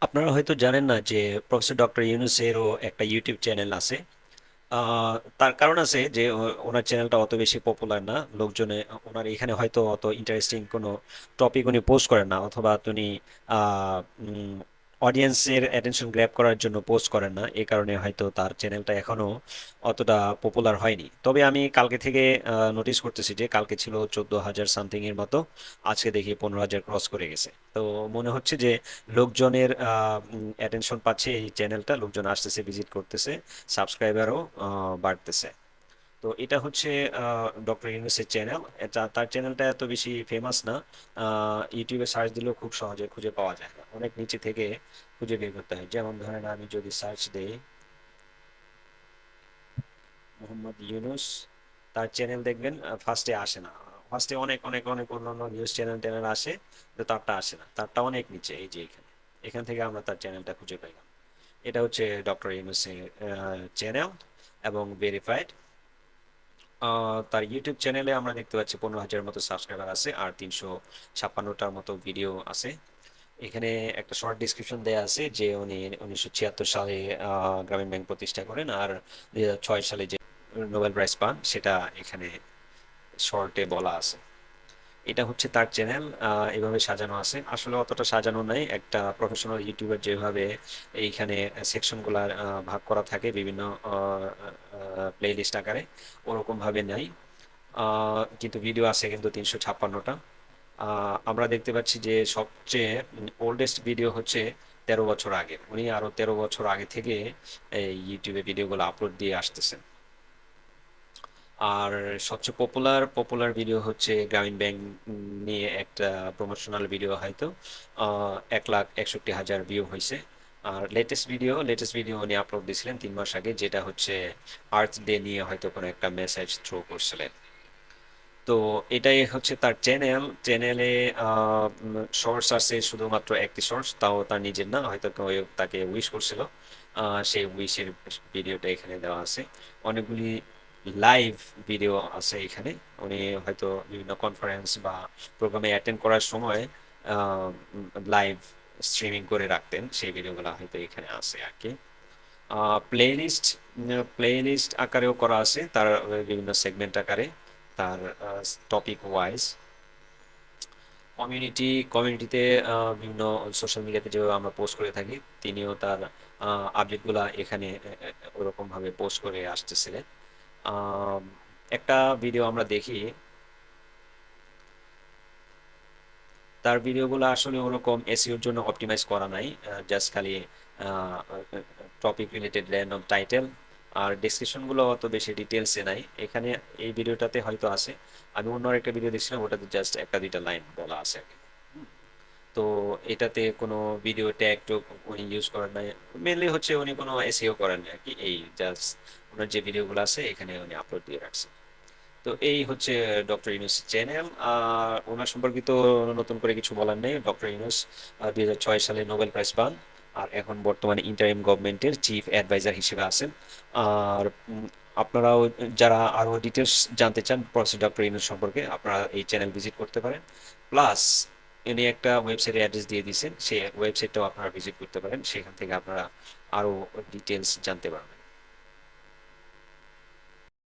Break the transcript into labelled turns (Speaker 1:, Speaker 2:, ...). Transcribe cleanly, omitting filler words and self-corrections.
Speaker 1: আপনারা হয়তো জানেন না যে প্রফেসর ডক্টর ইউনূসেরও একটা ইউটিউব চ্যানেল আছে। তার কারণ আছে যে ওনার চ্যানেলটা অত বেশি পপুলার না লোকজনে। ওনার এখানে হয়তো অত ইন্টারেস্টিং কোনো টপিক উনি পোস্ট করেন না, অথবা উনি অডিয়েন্সের অ্যাটেনশন গ্র্যাব করার জন্য পোস্ট করেন না, এই কারণে হয়তো তার চ্যানেলটা এখনো অতটা পপুলার হয়নি। তবে আমি কালকে থেকে নোটিস করতেছি যে কালকে ছিল 14,000 সামথিং এর মতো, আজকে দেখি 15,000 ক্রস করে গেছে। তো মনে হচ্ছে যে লোকজনের অ্যাটেনশন পাচ্ছে এই চ্যানেলটা, লোকজন আসতেছে, ভিজিট করতেছে, সাবস্ক্রাইবারও বাড়তেছে। তো এটা হচ্ছে ডক্টর ইউনূসের চ্যানেল। এটা তার চ্যানেলটা এত বেশি ফেমাস না। ইউটিউবে সার্চ দিলেও খুব সহজে খুঁজে পাওয়া যায় না, অনেক নিচে থেকে খুঁজে বের করতে হয়। যেমন ধরেন আমি যদি সার্চ দেই মোহাম্মদ ইউনূস, তার চ্যানেল দেখবেন ফার্স্টে আসে না। ফার্স্টে অনেক অনেক অনেক অন্যান্য নিউজ চ্যানেল ট্যানেল আসে, তো তারটা আসে না, তারটা অনেক নিচে, এই যে এখানে। এখান থেকে আমরা তার চ্যানেলটা খুঁজে পাইলাম। এটা হচ্ছে ডক্টর ইউনূসের চ্যানেল এবং ভেরিফাইড। তার ইউটিউব চ্যানেলে আমরা দেখতে পাচ্ছি 15,000 মতো সাবস্ক্রাইবার আছে, আর 356টার মতো ভিডিও আছে। এখানে একটা শর্ট ডিসক্রিপশন দেয়া আছে যে উনি 1976 সালে গ্রামীণ ব্যাংক প্রতিষ্ঠা করেন, আর 2006 সালে যে নোবেল প্রাইজ পান সেটা এখানে শর্টে বলা আছে। এটা হচ্ছে তার চ্যানেল। এভাবে সাজানো আছে, আসলে অতটা সাজানো নাই। একটা প্রফেশনাল ইউটিউবার যেভাবে এইখানে সেকশনগুলো ভাগ করা থাকে বিভিন্ন প্লেলিস্ট আকারে, ওরকম ভাবে নাই। কিন্তু ভিডিও আছে কিন্তু 356টা। আমরা দেখতে পাচ্ছি যে সবচেয়ে ওল্ডেস্ট ভিডিও হচ্ছে 13 বছর আগে। উনি আরো 13 বছর আগে থেকে এই ইউটিউবে ভিডিওগুলো আপলোড দিয়ে আসতেছেন। আর সবচেয়ে পপুলার পপুলার ভিডিও হচ্ছে গ্রামীণ ব্যাংক নিয়ে একটা প্রমোশনাল ভিডিও, হয়তো 1,61,000 ভিউ হয়েছে। আর লেটেস্ট ভিডিও উনি আপলোড দিয়েছিলেন 3 মাস আগে, যেটা হচ্ছে আর্থ ডে নিয়ে হয়তো কোনো একটা মেসেজ থ্রো করছিলেন। তো এটাই হচ্ছে তার চ্যানেলে শর্টস আছে শুধুমাত্র একটি শর্টস, তাও তার নিজের না, হয়তো কেউ তাকে উইশ করছিল। সেই উইশের ভিডিওটা এখানে দেওয়া আছে। অনেকগুলি লাইভ ভিডিও আছে এখানে। উনি হয়তো বিভিন্ন কনফারেন্স বা প্রোগ্রামে অ্যাটেন্ড করার সময় লাইভ স্ট্রিমিং করে রাখতেন, সেই ভিডিওগুলো হয়তো এখানে আছে আর কি। প্লেলিস্ট প্লেলিস্ট আকারেও করা আছে তার, বিভিন্ন সেগমেন্ট আকারে, তার টপিক ওয়াইজ। কমিউনিটিতে বিভিন্ন সোশ্যাল মিডিয়াতে যেভাবে আমরা পোস্ট করে থাকি, তিনিও তার আপডেটগুলা এখানে ওরকম ভাবে পোস্ট করে আসতেছিলেন। আম, একটা ভিডিও আমরা দেখি, তার ভিডিওগুলো আসলে ওরকম এসইওর জন্য অপটিমাইজ করা নাই, জাস্ট খালি টপিক রিলেটেড র্যান্ডম টাইটেল, আর ডেসক্রিপশন গুলো অত বেশি ডিটেলসে নাই এখানে। এই ভিডিওটাতে হয়তো আছে, আমি অন্য একটা ভিডিও দেখছিলাম, ওটাতে জাস্ট একটা দুইটা লাইন বলা আছে আর কি। তো এটাতে কোনো ভিডিও ট্যাগ তো উনি ইউজ করেন নাই। মেনলি হচ্ছে উনি কোনো এসইও করেন না আর কি, এই জাস্ট ওনার যে ভিডিওগুলো আছে এখানে উনি আপলোড দিয়ে রাখছেন। তো এই হচ্ছে ডক্টর ইউনুস চ্যানেল। আর ওনার সম্পর্কিত নতুন করে কিছু বলার নেই। ডক্টর ইউনুস 2006 সালে নোবেল প্রাইজ পান, আর এখন বর্তমানে ইন্টারিম গভর্নমেন্টের চিফ অ্যাডভাইজার হিসেবে আছেন। আর আপনারাও যারা আরো ডিটেলস জানতে চান প্রফেসর ডক্টর ইউনুস সম্পর্কে, আপনারা এই চ্যানেল ভিজিট করতে পারেন। প্লাস ইনি একটা ওয়েবসাইটের অ্যাড্রেস দিয়ে দিয়েছেন, সেই ওয়েবসাইটটাও আপনারা ভিজিট করতে পারেন, সেখান থেকে আপনারা আরো ডিটেলস জানতে পারবেন।